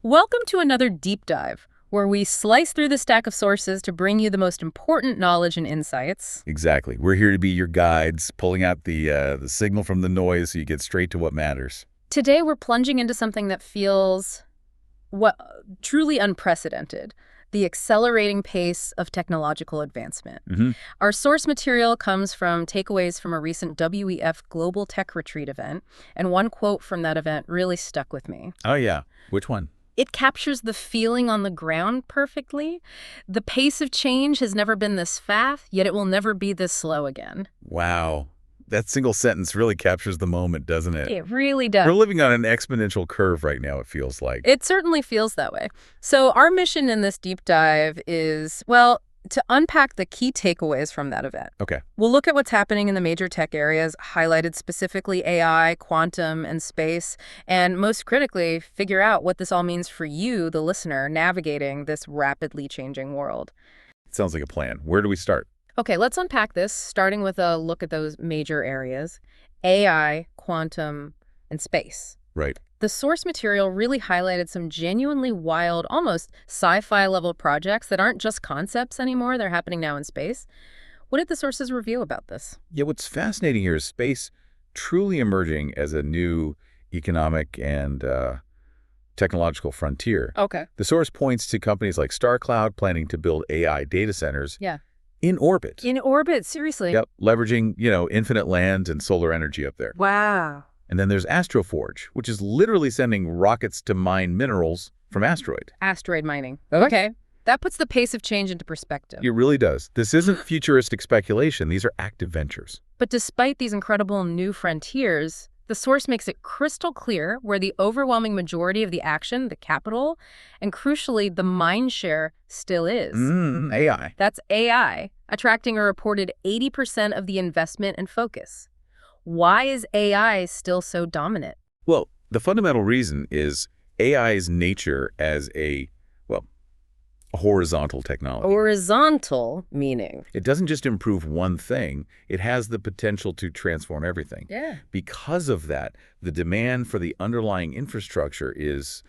Welcome to another deep dive, where we slice through the stack of sources to bring you the most important knowledge and insights. Exactly. We're here to be your guides, pulling out the signal from the noise so you get straight to what matters. Today, we're plunging into something that feels what truly unprecedented, the accelerating pace of technological advancement. Hmm. Our source material comes from takeaways from a recent WEF Global Tech Retreat event, and one quote from that event really stuck with me. Oh, yeah. Which one? It captures the feeling on the ground perfectly. The pace of change has never been this fast, yet it will never be this slow again. Wow. That single sentence really captures the moment, doesn't it? It really We're does. living on an exponential curve right now, it feels like. It certainly feels that way. So our mission in this deep dive is, well, to unpack the key takeaways from that event. Okay. We'll look at what's happening in the major tech areas, highlighted specifically AI, quantum, and space, and most critically, figure out what this all means for you, the listener, navigating this rapidly changing world. Sounds like a plan. Where do we start? Okay, let's unpack this, starting with a look at those major areas: AI, quantum, and space. Right. The source material really highlighted some genuinely wild, almost sci-fi level projects that aren't just concepts anymore, they're happening now in space. What did the sources reveal about this? Yeah, what's fascinating here is space truly emerging as a new economic and technological frontier. Okay. The source points to companies like StarCloud planning to build AI data centers Yeah. in orbit. In orbit, seriously. Yep, leveraging, infinite land and solar energy up there. Wow. And then there's Astroforge, which is literally sending rockets to mine minerals from asteroid. Asteroid mining. Okay. That puts the pace of change into perspective. It really does. This isn't futuristic speculation. These are active ventures. But despite these incredible new frontiers, the source makes it crystal clear where the overwhelming majority of the action, the capital, and crucially, the mind share still is. AI. That's AI, attracting a reported 80% of the investment and focus. Why is AI still so dominant? Well, the fundamental reason is AI's nature as a horizontal technology. Horizontal meaning. It doesn't just improve one thing. It has the potential to transform everything. Yeah. Because of that, the demand for the underlying infrastructure is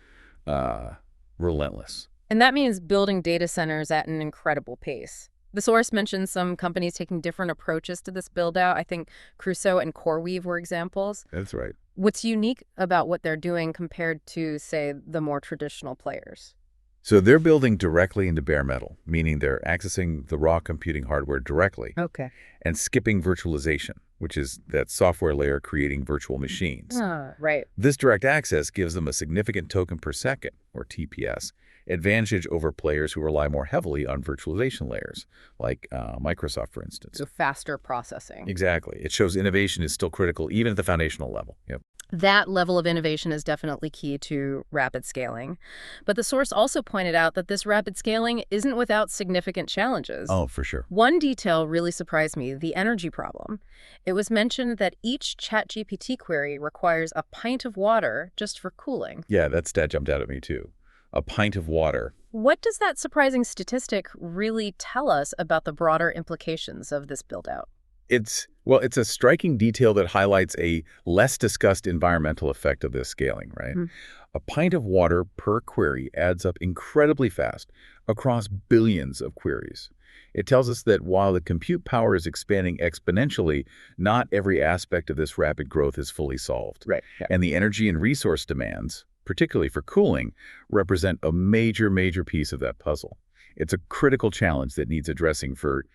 relentless. And that means building data centers at an incredible pace. The source mentions some companies taking different approaches to this build-out. I think Crusoe and CoreWeave were examples. That's right. What's unique about what they're doing compared to, say, the more traditional players? So they're building directly into bare metal, meaning they're accessing the raw computing hardware directly Okay. and skipping virtualization, which is that software layer creating virtual machines. Right. This direct access gives them a significant token per second, or TPS, advantage over players who rely more heavily on virtualization layers, like Microsoft, for instance. So faster processing. Exactly. It shows innovation is still critical, even at the foundational level. Yep. That level of innovation is definitely key to rapid scaling. But the source also pointed out that this rapid scaling isn't without significant challenges. Oh, for sure. One detail really surprised me, the energy problem. It was mentioned that each ChatGPT query requires a pint of water just for cooling. Yeah, that stat jumped out at me, too. A pint of water. What does that surprising statistic really tell us about the broader implications of this build-out? It's a striking detail that highlights a less discussed environmental effect of this scaling, right? A pint of water per query adds up incredibly fast across billions of queries. It tells us that while the compute power is expanding exponentially, not every aspect of this rapid growth is fully solved. Right. Yeah. And the energy and resource demands, particularly for cooling, represent a major piece of that puzzle. It's a critical challenge that needs addressing for,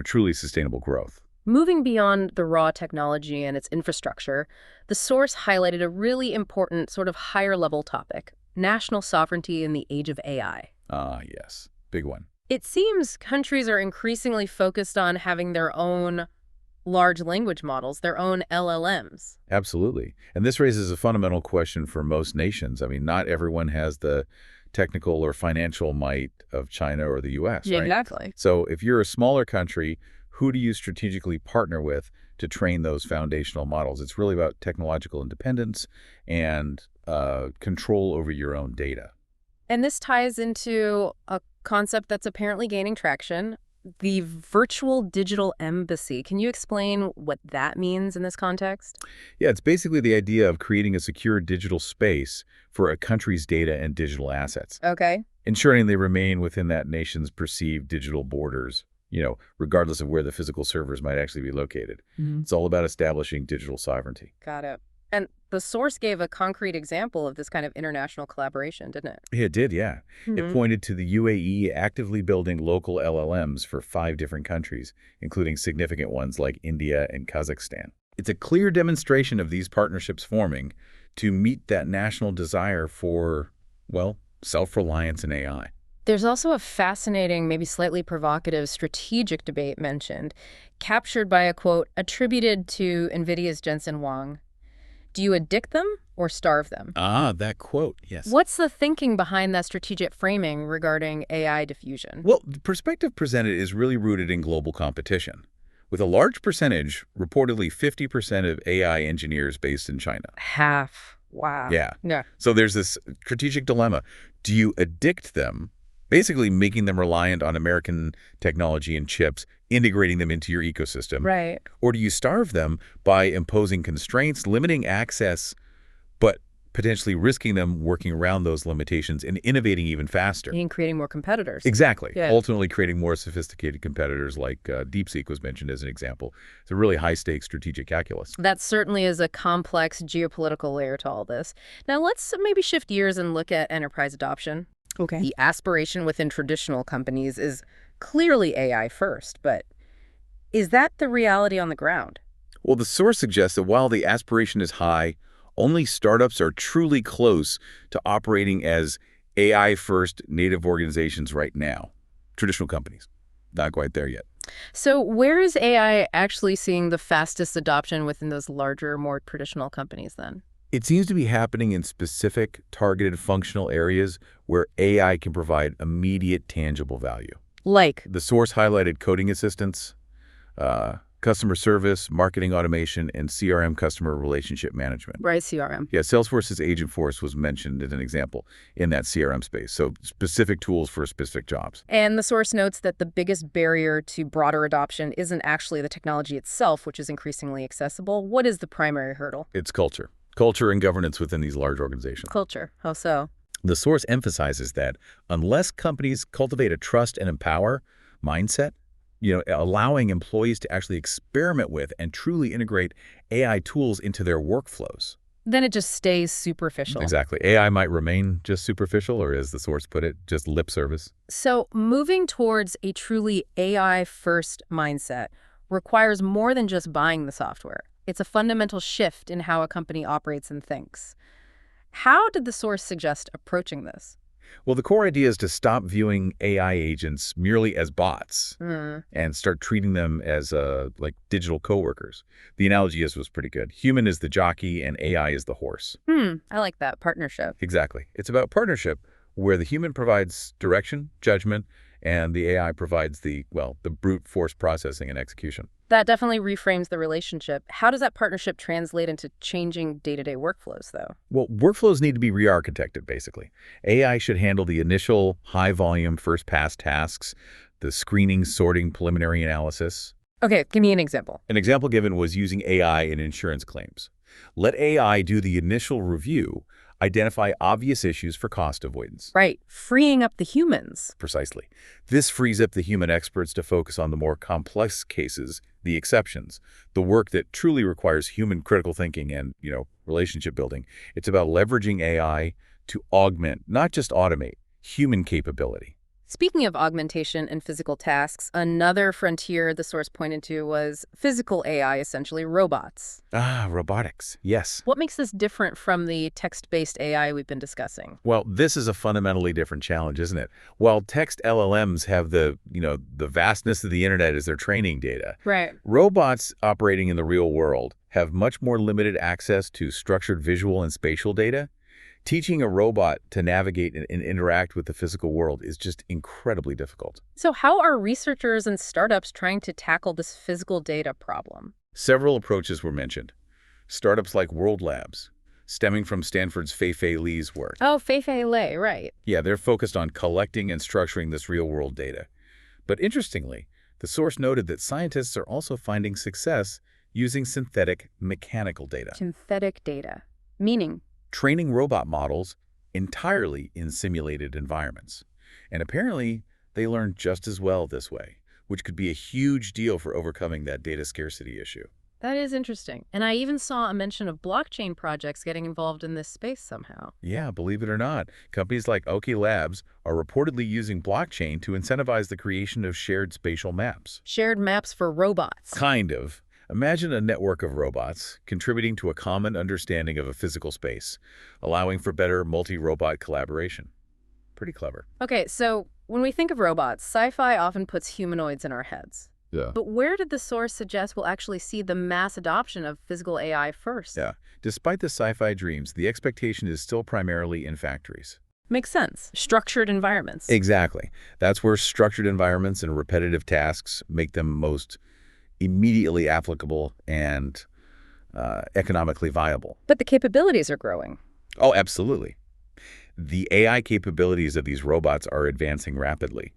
truly sustainable growth. Moving beyond the raw technology and its infrastructure, the source highlighted a really important sort of higher-level topic: national sovereignty in the age of AI. Ah, yes. Big one. It seems countries are increasingly focused on having their own large language models, their own LLMs. Absolutely. And this raises a fundamental question for most nations. I mean, not everyone has the technical or financial might of China or the U.S., right? Exactly. So if you're a smaller country, who do you strategically partner with to train those foundational models? It's really about technological independence and control over your own data. And this ties into a concept that's apparently gaining traction: The virtual digital embassy. Can you explain what that means in this context? Yeah, it's basically the idea of creating a secure digital space for a country's data and digital assets, Okay. ensuring they remain within that nation's perceived digital borders, regardless of where the physical servers might actually be located. Mhm. It's all about establishing digital sovereignty. Got it. And the source gave a concrete example of this kind of international collaboration, didn't it? It did, yeah. It Hmm. pointed to the UAE actively building local LLMs for 5 different countries, including significant ones like India and Kazakhstan. It's a clear demonstration of these partnerships forming to meet that national desire for, well, self-reliance in AI. There's also a fascinating, maybe slightly provocative strategic debate mentioned, captured by a quote attributed to NVIDIA's Jensen Huang. Do you addict them or starve them? Ah, that quote, yes. What's the thinking behind that strategic framing regarding AI diffusion? Well, the perspective presented is really rooted in global competition, with a large percentage, reportedly 50% of AI engineers based in China. Half. Wow. Yeah. Yeah. So there's this strategic dilemma. Do you addict them, basically making them reliant on American technology and chips, integrating them into your ecosystem? Right. Or do you starve them by imposing constraints, limiting access, but potentially risking them working around those limitations and innovating even faster? And creating more competitors. Exactly. Yeah. Ultimately creating more sophisticated competitors like DeepSeek was mentioned as an example. It's a really high-stakes strategic calculus. That certainly is a complex geopolitical layer to all this. Now let's maybe shift gears and look at enterprise adoption. Okay. The aspiration within traditional companies is clearly AI first, but is that the reality on the ground? Well, the source suggests that while the aspiration is high, only startups are truly close to operating as AI-first native organizations right now. Traditional companies, not quite there yet. So where is AI actually seeing the fastest adoption within those larger, more traditional companies then? It seems to be happening in specific, targeted functional areas where AI can provide immediate, tangible value. Like, The source highlighted coding assistance, customer service, marketing automation, and CRM customer relationship management. right, CRM. Yeah, Salesforce's Agentforce was mentioned as an example in that CRM space, so specific tools for specific jobs. And the source notes that the biggest barrier to broader adoption isn't actually the technology itself, which is increasingly accessible. What is the primary hurdle? It's culture. Culture and governance within these large organizations. Culture. How so? The source emphasizes that unless companies cultivate a trust and empower mindset, allowing employees to actually experiment with and truly integrate AI tools into their workflows. Then it just stays superficial. Exactly. AI might remain just superficial, or as the source put it, just lip service. So moving towards a truly AI-first mindset requires more than just buying the software. It's a fundamental shift in how a company operates and thinks. How did the source suggest approaching this? Well, the core idea is to stop viewing AI agents merely as bots and start treating them as like digital coworkers. The analogy was pretty good. Human is the jockey and AI is the horse. I like that partnership. Exactly. It's about partnership where the human provides direction, judgment, and the AI provides the brute force processing and execution. That definitely reframes the relationship. How does that partnership translate into changing day-to-day workflows, though? Well, workflows need to be re-architected, basically. AI should handle the initial high-volume first-pass tasks, the screening, sorting, preliminary analysis. Okay, give me an example. An example given was using AI in insurance claims. Let AI do the initial review, identify obvious issues for cost avoidance. Right, freeing up the humans. Precisely. This frees up the human experts to focus on the more complex cases, the exceptions, the work that truly requires human critical thinking and, relationship building. It's about leveraging AI to augment, not just automate, human capability. Speaking of augmentation and physical tasks, another frontier the source pointed to was physical AI, essentially robots. Robotics. Yes. What makes this different from the text-based AI we've been discussing? Well, this is a fundamentally different challenge, isn't it? While text LLMs have the vastness of the internet as their training data, Right. robots operating in the real world have much more limited access to structured visual and spatial data. Teaching a robot to navigate and interact with the physical world is just incredibly difficult. So how are researchers and startups trying to tackle this physical data problem? Several approaches were mentioned. Startups like World Labs, stemming from Stanford's Fei-Fei Li's work. Oh, Fei-Fei Li, right. Yeah, they're focused on collecting and structuring this real-world data. But interestingly, The source noted that scientists are also finding success using synthetic mechanical data, Synthetic data. Meaning? training robot models entirely in simulated environments. And apparently, they learn just as well this way, which could be a huge deal for overcoming that data scarcity issue. That is interesting. And I even saw a mention of blockchain projects getting involved in this space somehow. Yeah, believe it or not, companies like Oki Labs are reportedly using blockchain to incentivize the creation of shared spatial maps. Shared maps for robots. Kind of. Imagine a network of robots contributing to a common understanding of a physical space, allowing for better multi-robot collaboration. Pretty clever. Okay, so when we think of robots, sci-fi often puts humanoids in our heads. Yeah. But where did the source suggest we'll actually see the mass adoption of physical AI first? Yeah. Despite the sci-fi dreams, the expectation is still primarily in factories. Makes sense. Structured environments. Exactly. That's where structured environments and repetitive tasks make them most immediately applicable and economically viable. But the capabilities are growing. Oh, absolutely. The AI capabilities of these robots are advancing rapidly.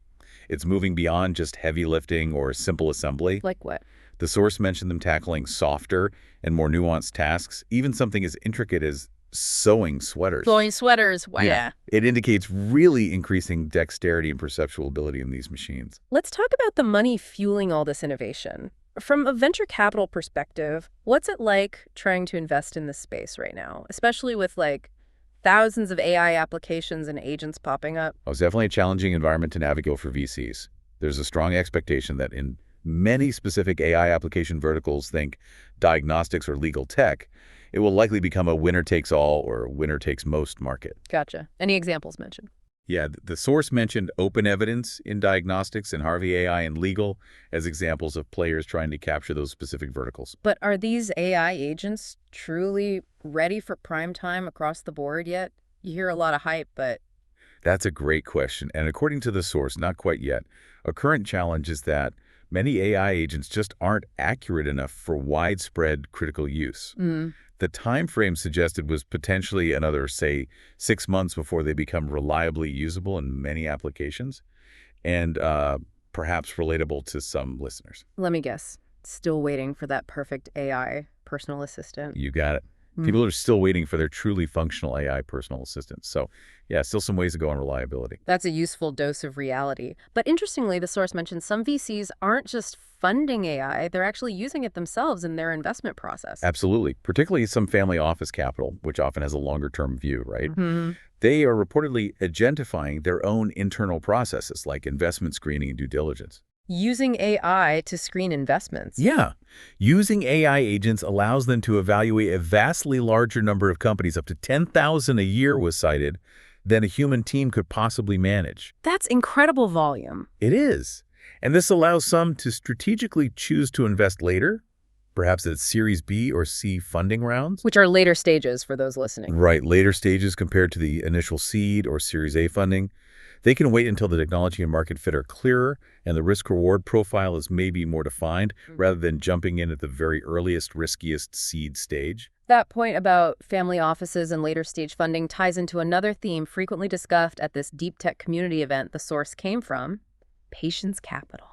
It's moving beyond just heavy lifting or simple assembly. Like what? The source mentioned them tackling softer and more nuanced tasks, even something as intricate as sewing sweaters. Sewing sweaters. Wow. Yeah. It indicates really increasing dexterity and perceptual ability in these machines. Let's talk about the money fueling all this innovation. From a venture capital perspective, what's it like trying to invest in this space right now, especially with thousands of AI applications and agents popping up? It's definitely a challenging environment to navigate for VCs. There's a strong expectation that in many specific AI application verticals, think diagnostics or legal tech, it will likely become a winner-takes-all or winner-takes-most market. Gotcha. Any examples mentioned? Yeah, the source mentioned open evidence in diagnostics and Harvey AI in legal as examples of players trying to capture those specific verticals. But are these AI agents truly ready for prime time across the board yet? You hear a lot of hype, but... That's a great question, and according to the source, not quite yet. A current challenge is that many AI agents just aren't accurate enough for widespread critical use. The time frame suggested was potentially another, say, 6 months before they become reliably usable in many applications, and perhaps relatable to some listeners. Let me guess. Still waiting for that perfect AI personal assistant. You got it. People are still waiting for their truly functional AI personal assistants. So, yeah, still some ways to go on reliability. That's a useful dose of reality. But interestingly, the source mentions some VCs aren't just funding AI, they're actually using it themselves in their investment process. Absolutely. Particularly some family office capital, which often has a longer-term view, right? They are reportedly agentifying their own internal processes like investment screening and due diligence. Using AI to screen investments. Yeah. Using AI agents allows them to evaluate a vastly larger number of companies, up to 10,000 a year was cited, than a human team could possibly manage. That's incredible volume. It is. And this allows some to strategically choose to invest later, perhaps at Series B or C funding rounds. Which are later stages for those listening. Right, later stages compared to the initial seed or Series A funding. They can wait until the technology and market fit are clearer and the risk-reward profile is maybe more defined rather than jumping in at the very earliest, riskiest seed stage. That point about family offices and later stage funding ties into another theme frequently discussed at this deep tech community event the source came from: patience capital.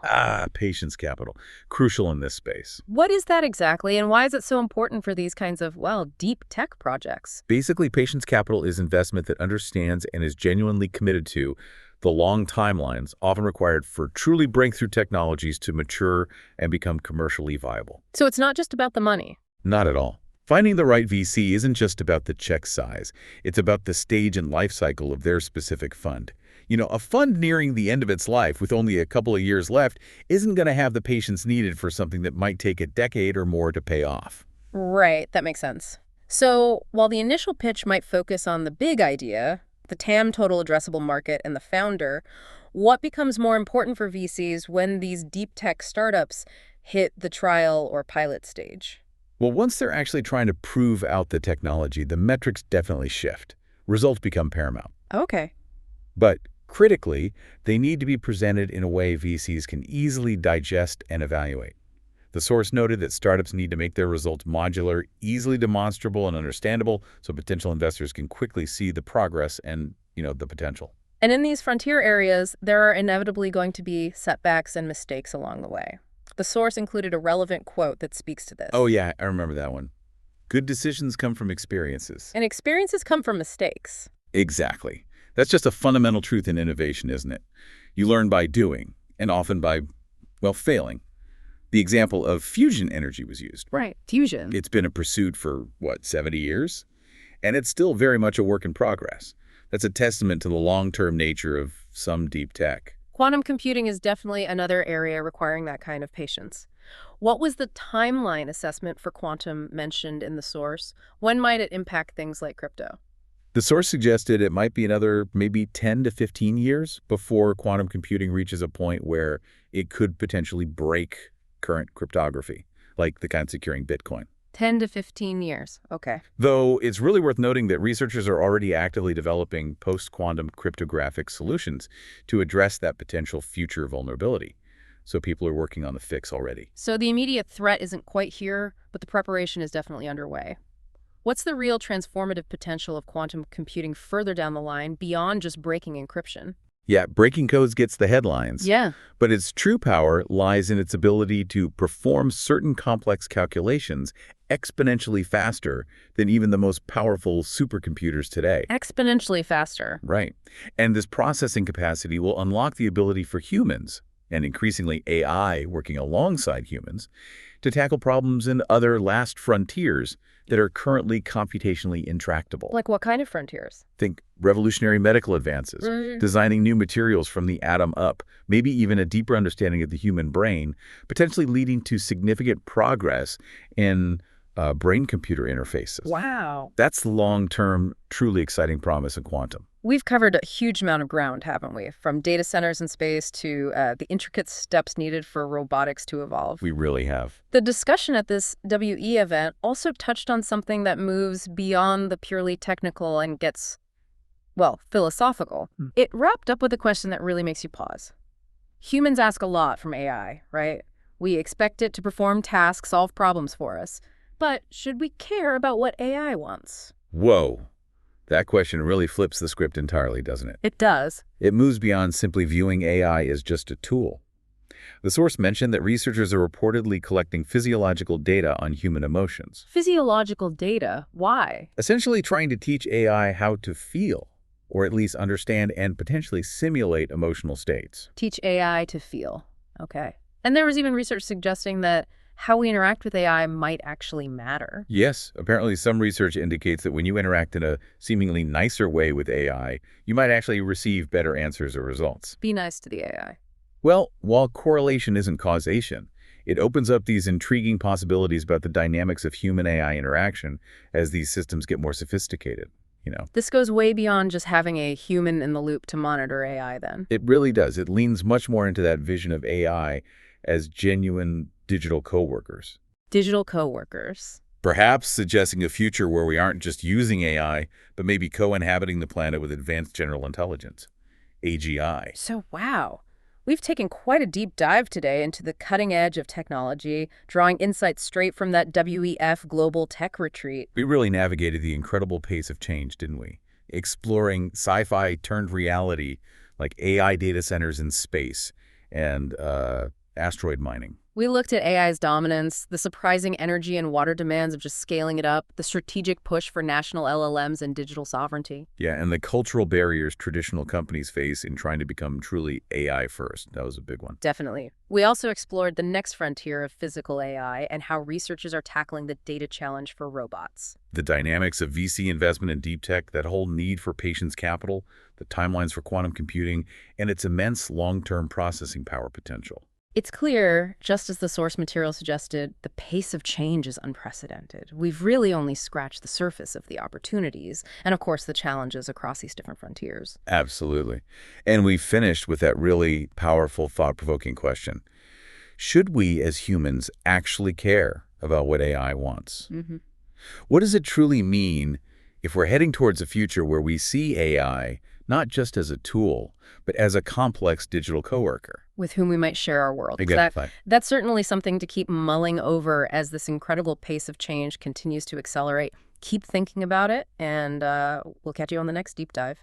Patience capital. Crucial in this space. What is that exactly, and why is it so important for these kinds of, deep tech projects? Basically, patience capital is investment that understands and is genuinely committed to the long timelines often required for truly breakthrough technologies to mature and become commercially viable. So it's not just about the money. Not at all. Finding the right VC isn't just about the check size. It's about the stage and life cycle of their specific fund. A fund nearing the end of its life with only a couple of years left isn't going to have the patience needed for something that might take a decade or more to pay off. Right, that makes sense. So while the initial pitch might focus on the big idea, the TAM, total addressable market, and the founder, what becomes more important for VCs when these deep tech startups hit the trial or pilot stage? Well, once they're actually trying to prove out the technology, the metrics definitely shift. Results become paramount. Okay. But critically, they need to be presented in a way VCs can easily digest and evaluate. The source noted that startups need to make their results modular, easily demonstrable, and understandable so potential investors can quickly see the progress and, the potential. And in these frontier areas, there are inevitably going to be setbacks and mistakes along the way. The source included a relevant quote that speaks to this. Oh, yeah, I remember that one. Good decisions come from experiences. And experiences come from mistakes. Exactly. That's just a fundamental truth in innovation, isn't it? You learn by doing, and often by, well, failing. The example of fusion energy was used. Right, fusion. It's been a pursuit for, 70 years? And it's still very much a work in progress. That's a testament to the long-term nature of some deep tech. Quantum computing is definitely another area requiring that kind of patience. What was the timeline assessment for quantum mentioned in the source? When might it impact things like crypto? The source suggested it might be another maybe 10 to 15 years before quantum computing reaches a point where it could potentially break current cryptography, like the kind securing Bitcoin. 10 to 15 years. Okay. Though it's really worth noting that researchers are already actively developing post-quantum cryptographic solutions to address that potential future vulnerability. So people are working on the fix already. So the immediate threat isn't quite here, but the preparation is definitely underway. What's the real transformative potential of quantum computing further down the line beyond just breaking encryption? Yeah, breaking codes gets the headlines. Yeah. But its true power lies in its ability to perform certain complex calculations exponentially faster than even the most powerful supercomputers today. Exponentially faster. Right. And this processing capacity will unlock the ability for humans, and increasingly AI working alongside humans, to tackle problems in other last frontiers that are currently computationally intractable. Like what kind of frontiers? Think revolutionary medical advances, designing new materials from the atom up, maybe even a deeper understanding of the human brain, potentially leading to significant progress in brain-computer interfaces. Wow. That's the long-term, truly exciting promise of quantum. We've covered a huge amount of ground, haven't we? From data centers in space to the intricate steps needed for robotics to evolve. We really have. The discussion at this WE event also touched on something that moves beyond the purely technical and gets, well, philosophical. It wrapped up with a question that really makes you pause. Humans ask a lot from AI, right? We expect it to perform tasks, solve problems for us. But should we care about what AI wants? Whoa. That question really flips the script entirely, doesn't it? It does. It moves beyond simply viewing AI as just a tool. The source mentioned that researchers are reportedly collecting physiological data on human emotions. Physiological data? Why? Essentially trying to teach AI how to feel, or at least understand and potentially simulate emotional states. Teach AI to feel. Okay. And there was even research suggesting that how we interact with AI might actually matter. Yes, apparently some research indicates that when you interact in a seemingly nicer way with AI, you might actually receive better answers or results. Be nice to the AI. Well, while correlation isn't causation, it opens up these intriguing possibilities about the dynamics of human-AI interaction as these systems get more sophisticated, This goes way beyond just having a human in the loop to monitor AI then. It really does. It leans much more into that vision of AI as genuine digital coworkers. Digital coworkers. Perhaps suggesting a future where we aren't just using AI, but maybe co-inhabiting the planet with advanced general intelligence, AGI. So, wow. We've taken quite a deep dive today into the cutting edge of technology, drawing insights straight from that WEF Global Tech Retreat. We really navigated the incredible pace of change, didn't we? Exploring sci-fi turned reality like AI data centers in space and asteroid mining. We looked at AI's dominance, the surprising energy and water demands of just scaling it up, the strategic push for national LLMs and digital sovereignty. Yeah, and the cultural barriers traditional companies face in trying to become truly AI first. That was a big one. Definitely. We also explored the next frontier of physical AI and how researchers are tackling the data challenge for robots. The dynamics of VC investment in deep tech, that whole need for patience capital, the timelines for quantum computing, and its immense long-term processing power potential. It's clear, just as the source material suggested, the pace of change is unprecedented. We've really only scratched the surface of the opportunities and, of course, the challenges across these different frontiers. Absolutely. And we finished with that really powerful, thought-provoking question. Should we, as humans, actually care about what AI wants? What does it truly mean if we're heading towards a future where we see AI not just as a tool, but as a complex digital coworker? With whom we might share our world. Exactly. That's certainly something to keep mulling over as this incredible pace of change continues to accelerate. Keep thinking about it, and we'll catch you on the next deep dive.